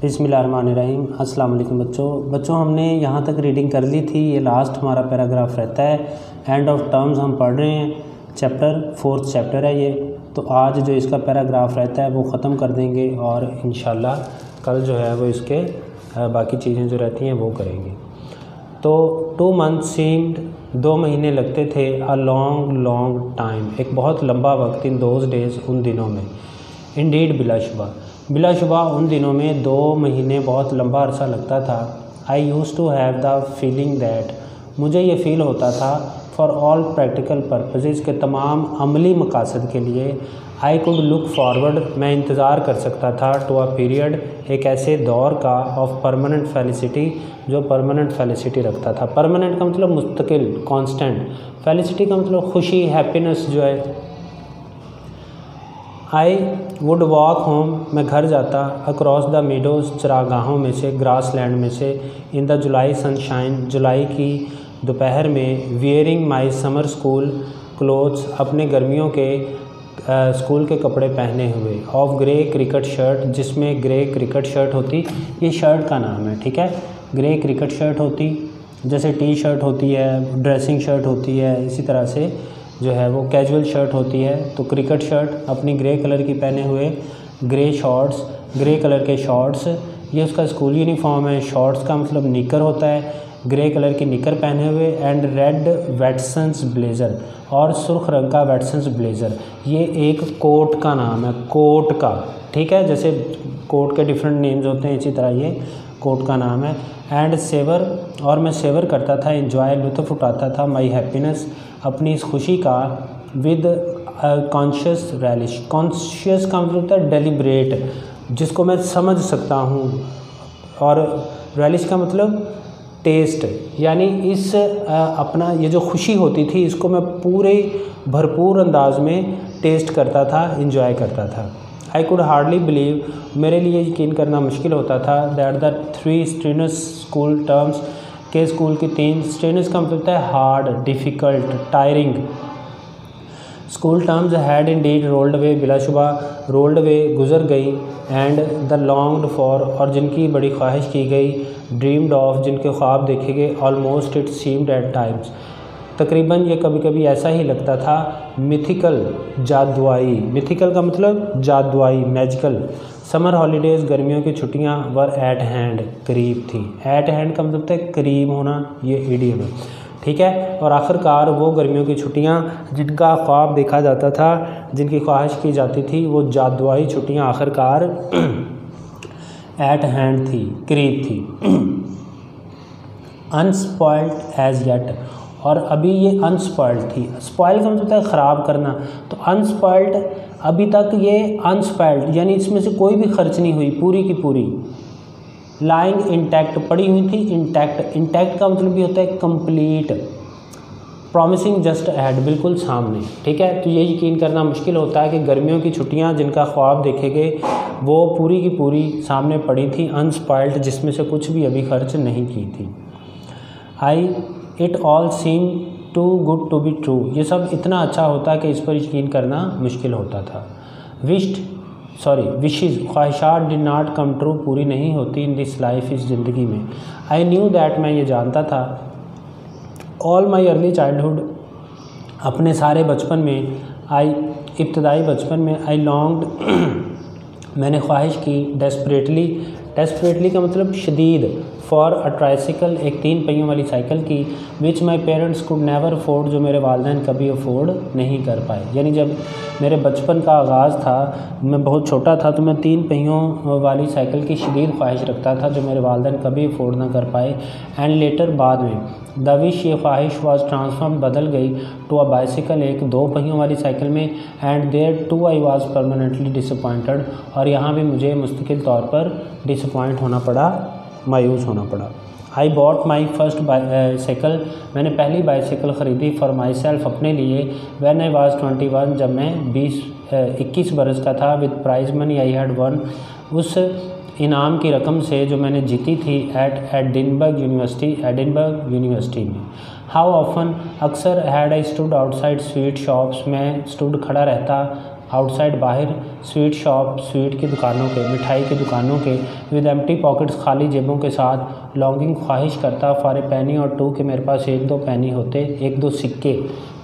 बिस्मिल्लाहिर्रहमानिर्रहीम। अस्सलाम वालेकुम बच्चों हमने यहाँ तक रीडिंग कर ली थी। ये लास्ट हमारा पैराग्राफ रहता है। एंड ऑफ टर्म्स हम पढ़ रहे हैं, फोर्थ चैप्टर है ये। तो आज जो इसका पैराग्राफ रहता है वो ख़त्म कर देंगे और इंशाल्लाह कल जो है वो इसके बाकी चीज़ें जो रहती हैं वो करेंगे। तो 2 months सीम्ड, 2 महीने लगते थे। अ लॉन्ग टाइम, एक बहुत लंबा वक्त। इन दोज डेज़, उन दिनों में। इंडीड, बिलाशुबा उन दिनों में 2 महीने बहुत लंबा अरसा लगता था। I used to have the feeling that, मुझे ये फ़ील होता था, फॉर ऑल प्रैक्टिकल पर्पसेस, के तमाम अमली मकासद के लिए। आई कुड लुक फॉरवर्ड, मैं इंतज़ार कर सकता था, टू अ पीरियड, एक ऐसे दौर का, ऑफ परमानेंट फेलिसिटी, जो परमानेंट फेलिसिटी रखता था। परमानेंट का मतलब मुस्तकिल, कांस्टेंट। फेलिसिटी का मतलब खुशी, हैप्पीनेस जो है। आई वुड वॉक होम, मैं घर जाता, अक्रॉस द मीडोज़, चरागाहों में से, ग्रास लैंड में से, इन द जुलाई सनशाइन, जुलाई की दोपहर में, वियरिंग माई समर स्कूल क्लोथ्स, अपने गर्मियों के स्कूल के कपड़े पहने हुए, ऑफ ग्रे क्रिकेट शर्ट, जिसमें ग्रे क्रिकेट शर्ट होती, ये शर्ट का नाम है, ठीक है। ग्रे क्रिकेट शर्ट होती, जैसे टी शर्ट होती है, ड्रेसिंग शर्ट होती है, इसी तरह से जो है वो कैजुअल शर्ट होती है। तो क्रिकेट शर्ट अपनी ग्रे कलर की पहने हुए, ग्रे शॉर्ट्स, ग्रे कलर के शॉर्ट्स, ये उसका स्कूल यूनिफॉर्म है। शॉर्ट्स का मतलब निकर होता है, ग्रे कलर की निकर पहने हुए। एंड रेड वेटसन्स ब्लेज़र, और सुर्ख रंग का वेटसन्स ब्लेज़र, ये एक कोट का नाम है, कोट का, ठीक है। जैसे कोट के डिफरेंट नेम्स होते हैं, इसी तरह ये कोट का नाम है। एंड सेवर, और मैं सेवर करता था, इंजॉय, लुत्फ़ उठाता था, माई हैप्पीनेस, अपनी इस खुशी का, विद कॉन्शियस रैलिश। कॉन्शियस का मतलब होता है डेलिब्रेट, जिसको मैं समझ सकता हूँ, और रैलिश का मतलब टेस्ट, यानी इस अपना ये जो खुशी होती थी इसको मैं पूरे भरपूर अंदाज में टेस्ट करता था, इंजॉय करता था। आई कुड हार्डली बिलीव, मेरे लिए यकीन करना मुश्किल होता था, that the 3 strenuous school terms, के स्कूल की 3 स्ट्रीनस का मतलब होता है hard, difficult, tiring. School terms had indeed rolled away, बिलाशुबा रोल्ड अवे, गुजर गई। एंड द लॉन्ग्ड फॉर, और जिनकी बड़ी ख्वाहिश की गई, ड्रीम्ड ऑफ, जिनके ख्वाब देखे गए, almost it seemed at times, तकरीबन ये कभी कभी ऐसा ही लगता था, मिथिकल, जादुआई, मिथिकल का मतलब जादुआई, मैजिकल। समर हॉलीडेज़, गर्मियों की छुट्टियां, वर एट हैंड, करीब थी। एट हैंड का मतलब है करीब होना, ये इडियम है, ठीक है। और आखिरकार वो गर्मियों की छुट्टियां जिनका ख्वाब देखा जाता था, जिनकी ख्वाहिश की जाती थी, वो जादुआई छुट्टियां आखिरकार एट हैंड थी, करीब थी। अनस्पॉइल्ड एज येट, और अभी ये अनस्पॉइल्ड थी। स्पॉइल का मतलब होता है ख़राब करना, तो अनस्पॉइल्ड, अभी तक ये अनस्पॉइल्ड, यानी इसमें से कोई भी खर्च नहीं हुई, पूरी की पूरी। लाइंग इंटैक्ट, पड़ी हुई थी, इंटैक्ट, इंटैक्ट का मतलब भी होता है कंप्लीट। प्रॉमिसिंग जस्ट अहेड, बिल्कुल सामने, ठीक है। तो ये यकीन करना मुश्किल होता है कि गर्मियों की छुट्टियां जिनका ख्वाब देखे गए वो पूरी की पूरी सामने पड़ी थी, अनस्पॉइल्ड, जिसमें से कुछ भी अभी खर्च नहीं की थी। I it all seem to good to be true, ये सब इतना अच्छा होता कि इस पर यकीन करना मुश्किल होता था। विशेज़, ख्वाहिशात, डिड नॉट कम ट्रू, पूरी नहीं होती, इन दिस लाइफ, इस ज़िंदगी में। आई न्यू दैट, मैं ये जानता था, ऑल माई अर्ली चाइल्डहुड, अपने सारे बचपन में, इब्तदाई बचपन में, आई लॉन्ग्ड, मैंने ख्वाहिश की, डेस्परेटली का मतलब शदीद, फॉर अ ट्राइसिकल, एक 3 पहियों वाली साइकिल की, which my parents could never afford, जो मेरे वालिदैन कभी अफोर्ड नहीं कर पाए। यानी जब मेरे बचपन का आगाज़ था, मैं बहुत छोटा था, तो मैं 3 पहियों वाली साइकिल की शदीद ख्वाहिश रखता था, जो मेरे वालिदैन कभी अफोर्ड ना कर पाए। एंड लेटर, बाद में, द विश, ये ख्वाहिश, वाज ट्रांसफॉर्म, बदल गई, टू अ बाइसिकल, एक 2 पहियों वाली साइकिल में। And there too I was permanently disappointed, और यहाँ भी मुझे मुस्तकिल तौर पर डिसअपॉइंट होना पड़ा, मायूस होना पड़ा। I bought my first cycle, मैंने पहली बाईसाइकिल ख़रीदी, फॉर माई सेल्फ, अपने लिए, व्हेन आई वाज 21, जब मैं 21 बरस का था। With prize money I had won, उस इनाम की रकम से जो मैंने जीती थी, एट एडिनबर्ग यूनिवर्सिटी में। हाउ ऑफन, अक्सर, had I stood outside sweet shops, मैं स्टूड खड़ा रहता, आउटसाइड बाहर, स्वीट शॉप स्वीट की दुकानों के, मिठाई की दुकानों के, विद एम्प्टी पॉकेट्स खाली जेबों के साथ, लॉन्गिंग ख्वाहिश करता, फॉर ए पेनी और टू कि मेरे पास 1-2 पेनी होते, 1-2 सिक्के,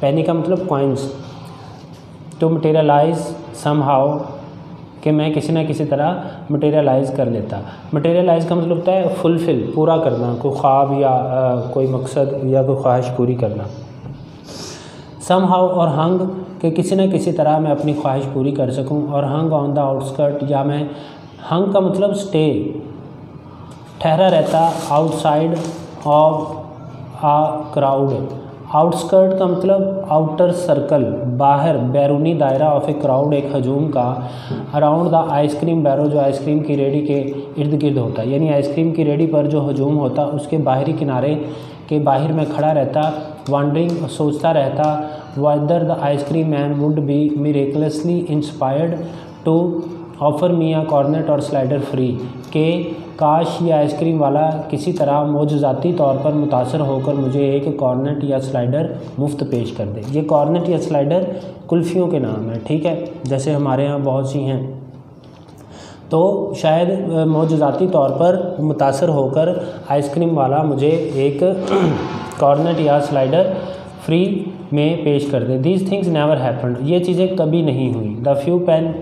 पेनी का मतलब coins, to materialise somehow कि मैं किसी न किसी तरह मटेरियलाइज कर लेता। मटेरियलाइज का मतलब होता है फुलफिल, पूरा करना, कोई ख्वाब या कोई मकसद या कोई ख्वाहिश पूरी करना। सम हाउ और हंग कि किसी न किसी तरह मैं अपनी ख्वाहिश पूरी कर सकूं, और हंग ऑन द आउटस्कर्ट या मैं, हंग का मतलब स्टे, ठहरा रहता, outside of a crowd, outskirt का मतलब आउटर सर्कल, बाहर, बैरूनी दायरा ऑफ ए क्राउड एक हजूम का, अराउंड द आइसक्रीम बैरो जो आइसक्रीम की रेडी के इर्द गिर्द होता है, यानी आइसक्रीम की रेडी पर जो हजूम होता उसके बाहरी किनारे के बाहर में खड़ा रहता, वॉन्डरिंग सोचता रहता, whether the ice cream man would be miraculously inspired to offer me a cornet और स्लाइडर फ्री के काश ये आइसक्रीम वाला किसी तरह मौजूदाती तौर पर मुतासर होकर मुझे एक कॉर्नेट या स्लाइडर मुफ्त पेश कर दे। ये कॉर्नेट या स्लाइडर कुल्फ़ियों के नाम है, ठीक है, जैसे हमारे यहाँ बहुत सी हैं, तो शायद मौजूदाती तौर पर मुतासर होकर आइसक्रीम वाला मुझे एक कॉर्नेट या स्लाइडर फ्री में पेश कर दे। दीज थिंग्स नेवर हैपेंड, ये चीज़ें कभी नहीं हुई। द फ्यू पेन,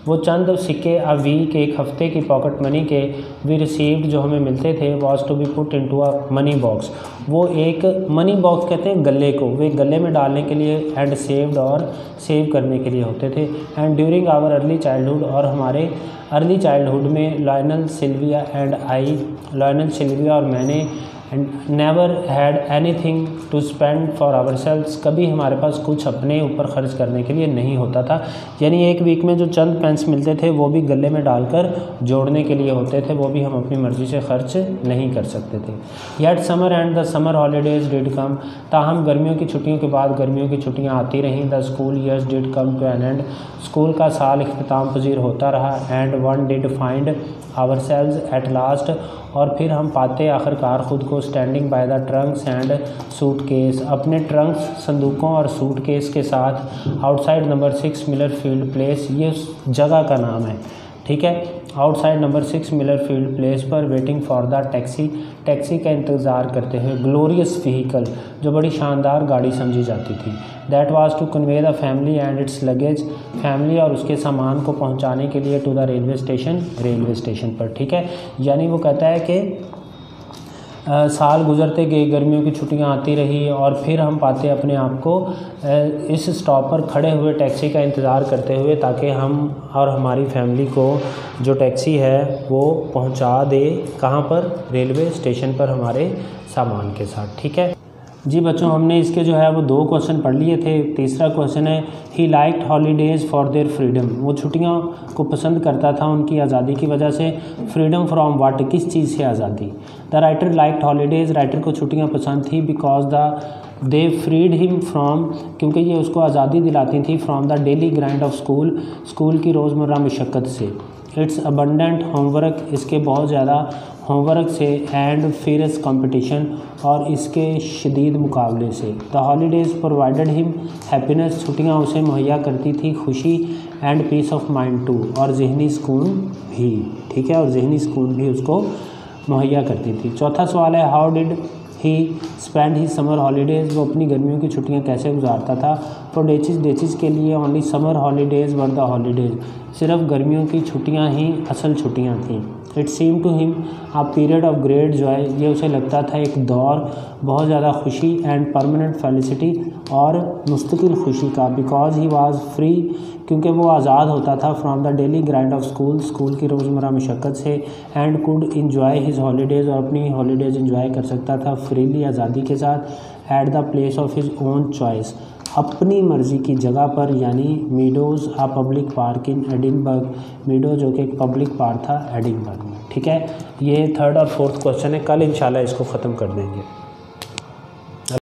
वो चंद सिक्के अ वीक एक हफ्ते की पॉकेट मनी के वी रिसीव्ड जो हमें मिलते थे, was to be put into a money box, वो एक मनी बॉक्स कहते हैं गले को, वे गले में डालने के लिए, एंड सेव्ड और सेव करने के लिए होते थे। And during our early childhood, और हमारे अर्ली चाइल्डहुड में Lionel Sylvia and I, Lionel Sylvia और मैंने, and never had anything to spend for ourselves, कभी हमारे पास कुछ अपने ऊपर खर्च करने के लिए नहीं होता था, यानी एक वीक में जो चंद पेंस मिलते थे वो भी गले में डालकर जोड़ने के लिए होते थे, वो भी हम अपनी मर्ज़ी से खर्च नहीं कर सकते थे। Yet summer and the summer holidays did come, ताहम गर्मियों की छुट्टियों के बाद गर्मियों की छुट्टियाँ आती रहीं। The school years did come to an end, school का साल इख्तिताम पजीर होता रहा। And one did find ourselves at last, और फिर हम पाते आखिरकार ख़ुद को standing by the trunks and suitcase, अपने ट्रंक्स संदूकों और सूटकेस के साथ, outside number 6 Millerfield Place, ये उस जगह का नाम है, ठीक है, outside number 6 Millerfield Place पर, waiting for the taxi, taxi का इंतज़ार करते हैं, ग्लोरियस व्हीकल जो बड़ी शानदार गाड़ी समझी जाती थी, that was to convey the family and its luggage, family और उसके सामान को पहुंचाने के लिए, टू द रेलवे स्टेशन पर, ठीक है, यानी वो कहता है कि साल गुजरते गए, गर्मियों की छुट्टियां आती रही, और फिर हम पाते अपने आप को इस स्टॉप पर खड़े हुए टैक्सी का इंतज़ार करते हुए, ताकि हम और हमारी फैमिली को जो टैक्सी है वो पहुंचा दे, कहाँ पर, रेलवे स्टेशन पर हमारे सामान के साथ, ठीक है जी बच्चों। हमने इसके जो है वो 2 क्वेश्चन पढ़ लिए थे। तीसरा क्वेश्चन है, he liked holidays for their freedom, वो छुट्टियों को पसंद करता था उनकी आज़ादी की वजह से। फ्रीडम फ्रॉम व्हाट, किस चीज़ से आज़ादी। The writer liked holidays, writer को छुट्टियाँ पसंद थी, because they freed him from, क्योंकि ये उसको आज़ादी दिलाती थी, from the daily grind of school की रोज़मर्रा मशक्क़त से। इट्स अबंडेंट होमवर्क, इसके बहुत ज़्यादा होमवर्क से, एंड फियरस कंपटीशन, और इसके शदीद मुकाबले से। The holidays provided him happiness, छुट्टियाँ उसे मुहैया करती थी खुशी, and peace of mind too, और जहनी सुकून भी, ठीक है, और जहनी सुकून भी उसको मुहैया करती थी। चौथा सवाल है, how did he spend he summer holidays, वो अपनी गर्मियों की छुट्टियां कैसे गुजारता था। फॉर डेचिस के लिए only summer holidays were the holidays, सिर्फ गर्मियों की छुट्टियां ही असल छुट्टियां थीं। It seem to him a period of great joy, ये उसे लगता था एक दौर बहुत ज़्यादा खुशी, एंड परमानेंट फेलिसिटी, और मुस्तकिल खुशी का, बिकॉज ही वॉज फ्री, क्योंकि वो आज़ाद होता था, from the daily grind of school की रोज़मर्रा मशक्क़त से, and could enjoy his holidays, और अपनी हॉलीडेज़ इंजॉय कर सकता था फ्रीली, आज़ादी के साथ, at the place of his own choice, अपनी मर्ज़ी की जगह पर, यानी meadows a public park in Edinburgh, मीडो जो कि एक पब्लिक पार्क था एडिनबर्ग में, ठीक है। ये 3rd और 4th क्वेश्चन है, कल इंशाल्लाह इसको ख़त्म कर देंगे।